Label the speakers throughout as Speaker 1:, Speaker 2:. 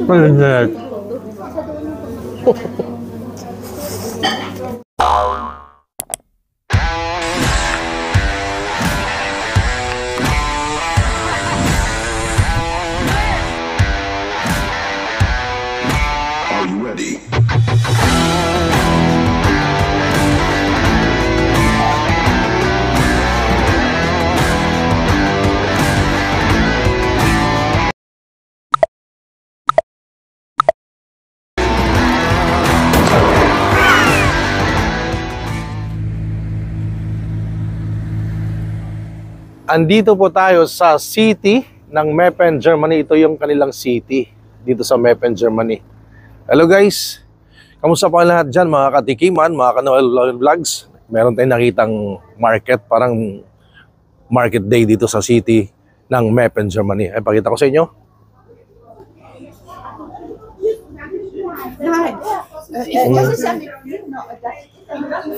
Speaker 1: Malinag. Andito po tayo sa city ng Meppen, Germany. Ito yung kanilang city dito sa Meppen, Germany. Hello guys! Kamusta po lahat dyan mga katikiman, mga ka-Noel Vlogs? Meron tayong nakitang market, parang market day dito sa city ng Meppen, Germany. Ay, pakita ko sa inyo.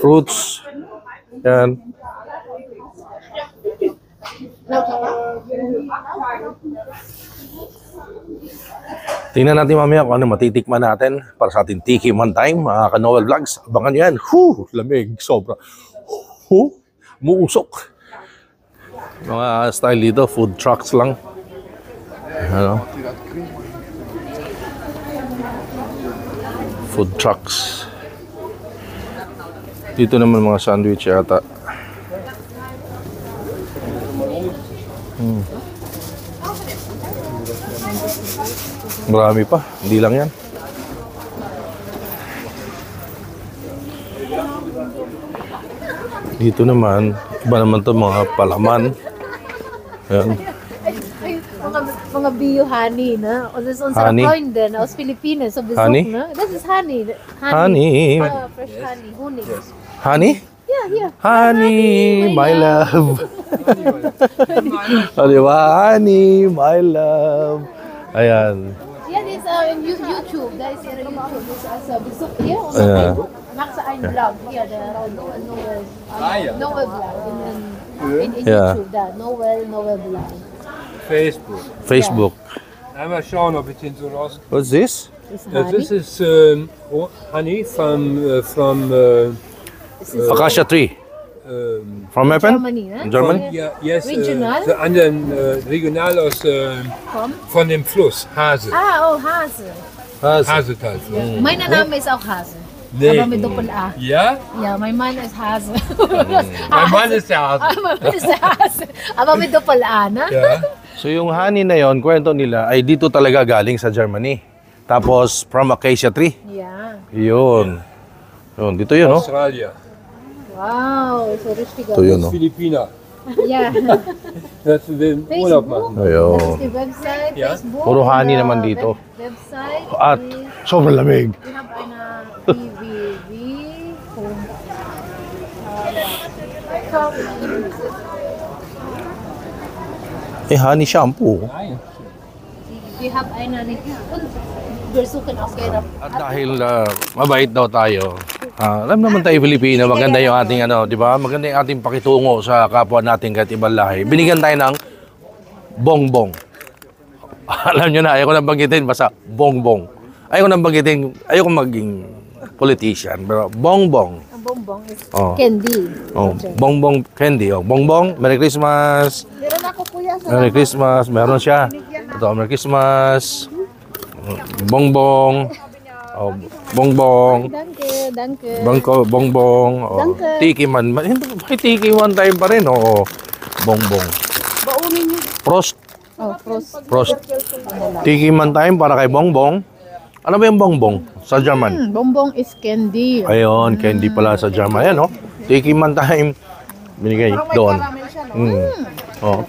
Speaker 1: Fruits. Yan. Tingnan natin mamaya kung ano matitikman natin para sa ating Tiki Man Time, mga ka-Noel Vlogs. Abangan nyo yan. Lamig, sobra. Muusok. Mga style dito, food trucks lang. Ano? Food trucks. Dito naman mga sandwich yata. Marami pa, hindi lang yan. Dito naman, iba naman to mga palaman. Ayan.
Speaker 2: Mga bio honey na. Und das ist unsere Freundin aus Philippinen so Besuch, ne? Das ist honey.
Speaker 1: Honey.
Speaker 2: Fresh honey, Honig.
Speaker 1: Honey?
Speaker 2: Yeah, yeah.
Speaker 1: Honey, my love. Di ba? Honey, my love. Ayan.
Speaker 2: Ja, die ist in YouTube. Da ist ihre YouTube. Das ist also Besuch hier und macht sie einen Vlog. Hier, der Noel Vlog. In YouTube, da. Noel Vlog.
Speaker 1: Facebook.
Speaker 3: Einmal schauen, ob ich den so raus.
Speaker 1: What's this?
Speaker 3: This is honey from
Speaker 1: Acacia tree. From Meppen?
Speaker 2: Germany, ne?
Speaker 1: Germany?
Speaker 3: Ja, yes,
Speaker 2: Regional?
Speaker 3: the anderen regional aus von dem Fluss Hase.
Speaker 2: Ah, oh, Hase.
Speaker 3: Hasetal.
Speaker 2: Mein Name ist auch Hase.
Speaker 3: Nee.
Speaker 2: Aber mit Doppel-A.
Speaker 3: Ja?
Speaker 2: Ja, mein Mann ist Hase.
Speaker 3: Mein Mann ist der Hase.
Speaker 2: Mein Mann ist der Hase. Aber mit Doppel-A, ne?
Speaker 3: Ja.
Speaker 1: So yung honey na yon, kwento nila, ay dito talaga galing sa Germany. Tapos from Acacia tree.
Speaker 2: Ja.
Speaker 1: Yun. Yun, dito yun, no?
Speaker 3: Australia.
Speaker 2: Wow, so richtig.
Speaker 1: Ito yun, no?
Speaker 3: Filipina.
Speaker 2: Ja.
Speaker 3: Das will Urlaub machen.
Speaker 2: Das
Speaker 1: Ayun.
Speaker 2: ist die Website,
Speaker 3: Ja.
Speaker 2: Facebook.
Speaker 1: Puro honey naman dito.
Speaker 2: Website.
Speaker 1: At sobrang lamig.
Speaker 2: Wir haben eine www.
Speaker 1: Honey shampoo.
Speaker 2: Wir haben eine und wir suchen auch gerne.
Speaker 1: At dahil mabait daw tayo, alam naman tayo Pilipino, maganda yung ating di ba? Maganda yung ating pakitungo sa kapwa natin kahit ibang lahi. Binigyan tayo ng bongbong. Alam nyo na, ayaw ko nang banggitin, basta bongbong. Ayaw ko nang banggitin, ayaw ko maging politician, pero bongbong.
Speaker 2: Ang bongbong is candy.
Speaker 1: Oh, bongbong candy. Oh, bongbong, Merry Christmas.
Speaker 2: Meron ako kuya sa
Speaker 1: Merry Christmas, meron siya. Ito, Merry Christmas. Bongbong. Oh, bongbong.
Speaker 2: Danke.
Speaker 1: Bongbong. Oh,
Speaker 2: Danke.
Speaker 1: Tiki Man. May Tiki Man time pa rin. Oh, bongbong.
Speaker 2: Baunin niyo.
Speaker 1: Prost.
Speaker 2: Oh, Prost.
Speaker 1: Prost. Tiki Man time para kay Bongbong. Ano ba yung bongbong sa German?
Speaker 2: Bongbong is candy.
Speaker 1: Ayun, candy pala sa German. Ayan, oh. Tiki Man time. Binigay doon. Oh.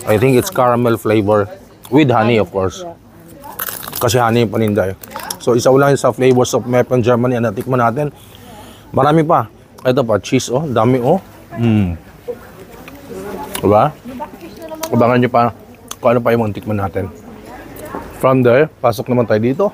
Speaker 1: I think it's caramel flavor with honey, of course. Kasi honey yung paninda. So, isa lang sa flavors of Meppen, Germany na natikman natin. Marami pa. Ito pa, cheese, oh. Dami, oh. Diba? Abangan nyo pa kung ano pa yung mga tikman natin. From there, pasok naman tayo dito.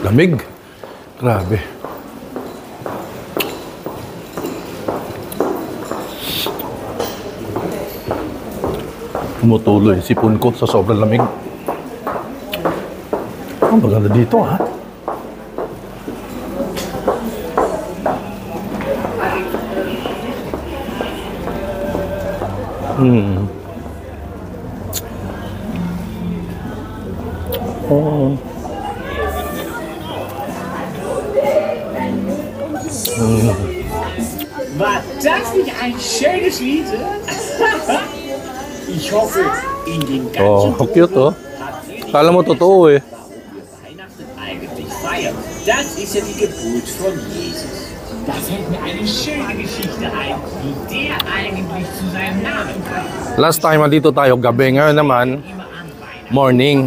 Speaker 1: Lamig. Grabe. Tumutuloy sipon ko sa sobrang lamig. Ang maganda dito, ha? Oh.
Speaker 4: War das nicht ein schönes Lied? Ich hoffe, in dem
Speaker 1: Oh,
Speaker 4: ganzen
Speaker 1: cute, oh.
Speaker 4: hat jeder
Speaker 1: Kala mo totoo, eh.
Speaker 4: Weihnachten eigentlich feiern. Das ist ja die Geburt von Jesus. Da fällt mir eine schöne Geschichte ein, wie der eigentlich zu seinem Namen kam.
Speaker 1: Last time, andito tayo gabi. Ngayon naman,
Speaker 4: Immer an Weihnachten.
Speaker 1: morning.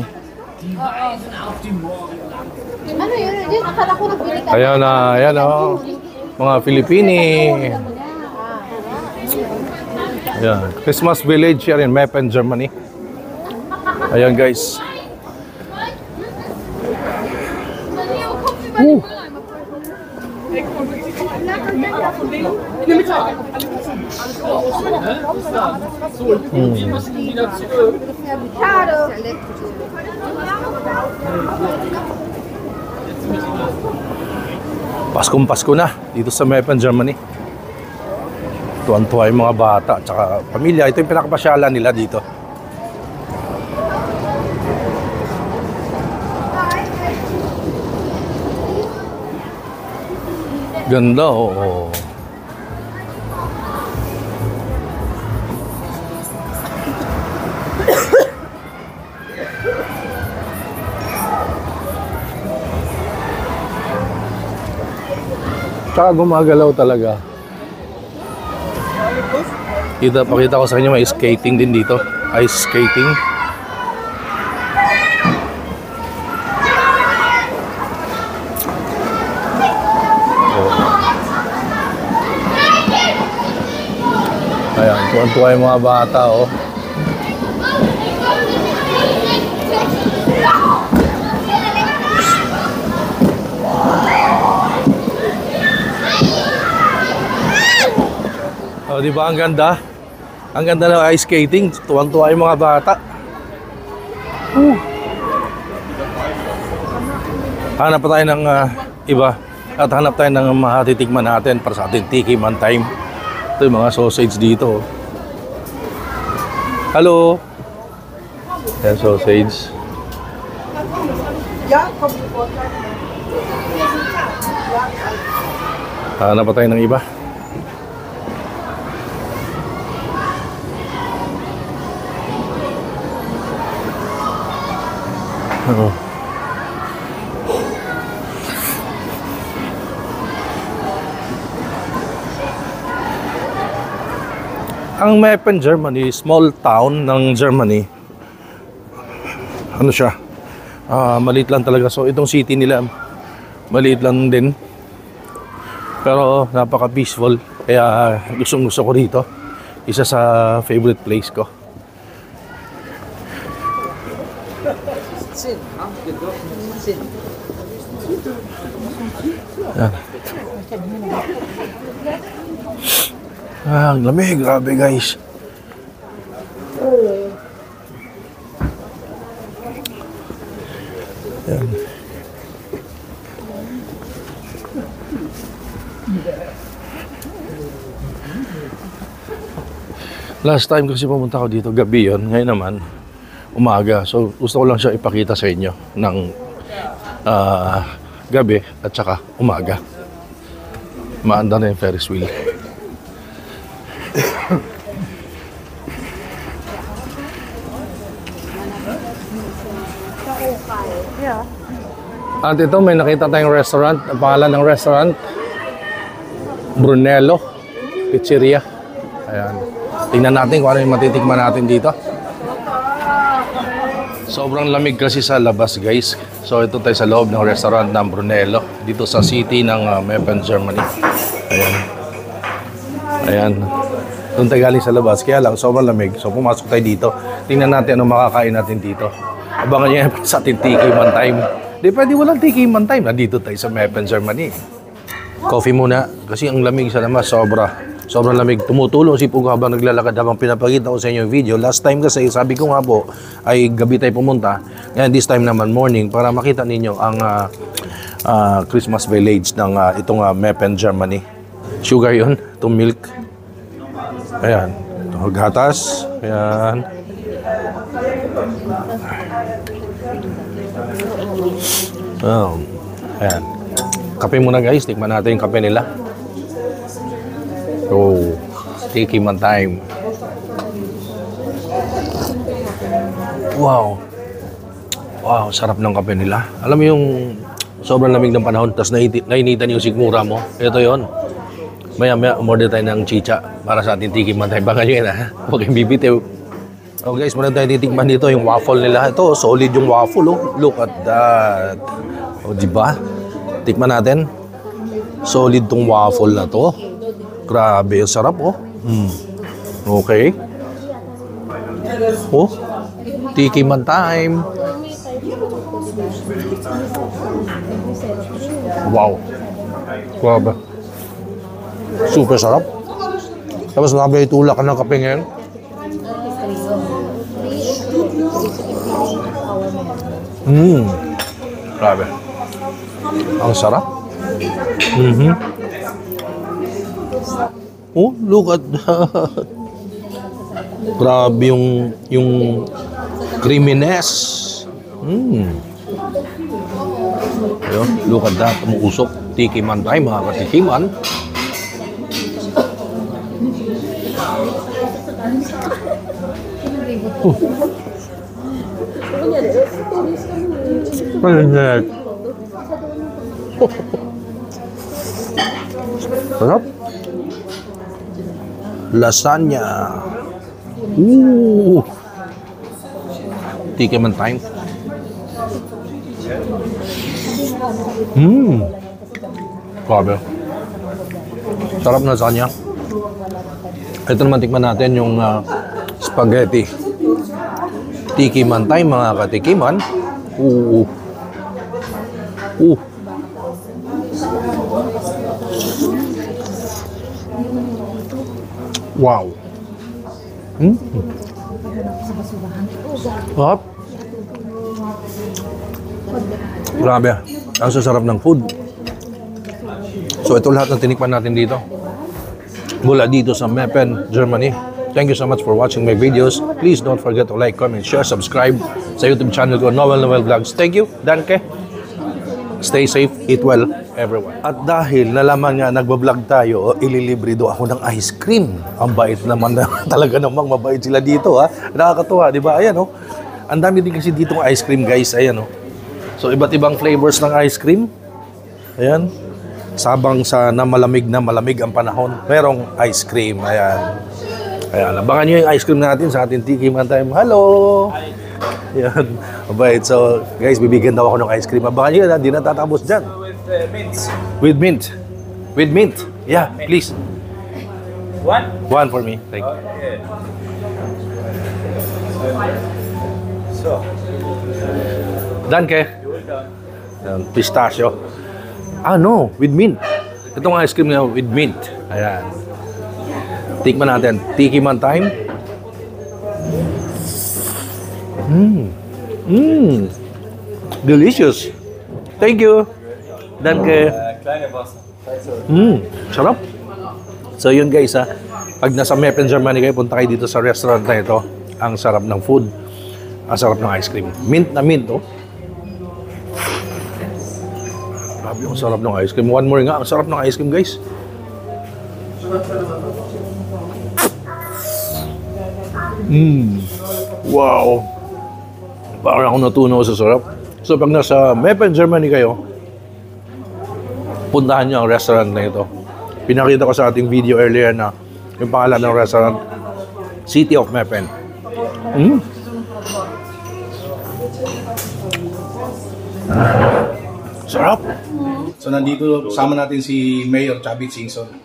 Speaker 4: Die Weisen auf dem Morgenland.
Speaker 2: Ano yun? Akala ko nagbili ka.
Speaker 1: Ayan na, ayan o. Mga Pilipini. Ayan. Christmas village here in Meppen, Germany. Ayan guys. Paskong Pasko na dito sa Meppen, Germany. Tuwan-tuwa yung mga bata at saka pamilya. Ito yung pinakapasyalan nila dito. Ganda, oo. Tsaka gumagalaw talaga. Pakita ko sa inyo may skating din dito. Ice skating. Ayan, tuwan-tuwa yung mga bata, oh. Oh, di ba ang ganda? Ang ganda ng ice skating. Tuwang-tuwa yung mga bata. Hanap pa tayo ng iba. At hanap tayo ng mahatitikman natin para sa ating tikiman time. Ito yung mga sausage dito. Hello. Yan, sausage. Hanap pa tayo ng iba. Oh. Ang Meppen, Germany, small town ng Germany. Ano siya? Maliit lang talaga. So itong city nila, maliit lang din. Pero napaka-peaceful. Kaya gustong-gusto ko dito. Isa sa favorite place ko. Yan. Ang lamig, grabe guys. Yan. Last time kasi pumunta ako dito, gabi yun. Ngayon naman, umaga. So gusto ko lang siya ipakita sa inyo ng gabi at saka umaga. Maanda na yung Ferris wheel. At ito may nakita tayong restaurant. Ang pangalan ng restaurant, Brunello Pizzeria. Ayan. Tingnan natin kung ano yung matitikman natin dito. Sobrang lamig kasi sa labas guys. So ito tayo sa loob ng restaurant ng Brunello dito sa city ng Meppen, Germany. Ayan. Ayan. Doon tayo galing sa labas. Kaya lang sobrang lamig. So pumasok tayo dito. Tingnan natin ano makakain natin dito. Abangan nyo yan sa ating tikiman time Di pwede walang tikiman time. Nandito tayo sa Meppen, Germany. Coffee muna. Kasi ang lamig sa labas, sobrang lamig. Tumutulong si Pug habang naglalakad habang pinapakita ko sa inyo yung video. Last time kasi, sabi ko nga po, ay gabi tayo pumunta. Ngayon, this time naman morning para makita ninyo ang Christmas village ng itong Meppen, Germany. Sugar yun, itong milk. Ayan. Ito, gatas. Ayan. Ayan. Kape muna guys, tikman natin yung kape nila. Oh, sticky man time. Wow. Wow, sarap ng kape nila. Alam mo yung sobrang lamig ng panahon, tapos nainitan yung sigmura mo. Ito yon. Maya-maya, umorder tayo ng chicha para sa ating tiki man time. Baka yun huwag kayong bibitiw. Oh guys, muna tayo titikman dito yung waffle nila. Ito, solid yung waffle. Oh. Look at that. O, diba? Tikman natin. Solid tong waffle na to. Grabe, sarap, oh. Okay. Oh, tiki man time. Wow. Grabe. Super sarap. Tapos nabi itulak ka ng kape ngayon. Grabe. Ang sarap. Oh, look at that. Grabe yung creaminess. Ayun, look at that. Umuusok. Tikiman tayo, mga katikiman. Palinit. Sarap. Lasagna. Tikiman time. Grabe. Sarap na lasagna. Ito naman tikman natin yung spaghetti. Tikiman time, mga katikiman. Wow. Hop. Grabe. Ang sasarap ng food. So ito lahat ng tinikman natin dito. Mula dito sa Meppen, Germany. Thank you so much for watching my videos. Please don't forget to like, comment, share, subscribe sa YouTube channel ko, Noel Vlogs. Thank you. Danke. Stay safe, eat well, everyone. At dahil nalaman nga nagbablog tayo, ililibre do ako ng ice cream. Ang bait naman na, talaga namang mabait sila dito, ha. Nakakatuwa, di ba? Ayan, oh. Ang dami din kasi dito ng ice cream, guys. Ayan, oh. So, iba't ibang flavors ng ice cream. Ayan. Sabang sa na malamig ang panahon, merong ice cream. Ayan. Ayan. Abangan nyo yung ice cream natin sa ating Tiki Man Time. Hello! Ayan. Mabait. So, guys, bibigyan daw ako ng ice cream. Abangan nyo, hindi na tatapos dyan.
Speaker 3: With mint.
Speaker 1: With mint. With mint. Yeah, please.
Speaker 3: One?
Speaker 1: One for me. Thank you.
Speaker 3: Okay. So.
Speaker 1: Danke. Ayan, pistachio. Ah, no. With mint. Itong ice cream na with mint. Ayan. Tikman natin. Tiki Man Time. Delicious. Thank you. Danke.
Speaker 3: Kleine Wasser.
Speaker 1: Sarap. So yun guys, ha. Pag nasa Meppen, Germany kayo, punta kayo dito sa restaurant na ito. Ang sarap ng food. Ang sarap ng ice cream. Mint na mint, oh. Grabe, ang sarap ng ice cream. One more nga. Ang sarap ng ice cream, guys. Wow. Parang ako natunaw sa sarap. So pag nasa Meppen, Germany kayo, puntahan nyo ang restaurant na ito. Pinakita ko sa ating video earlier na yung pangalan ng restaurant, City of Meppen. Sarap.
Speaker 5: So nandito sama natin si Mayor Chavit Singson.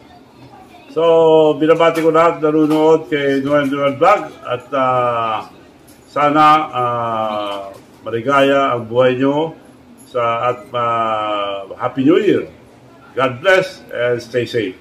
Speaker 6: So, binabati ko lahat na nanonood kay Noel Vlog at sana maligaya ang buhay nyo at Happy New Year. God bless and stay safe.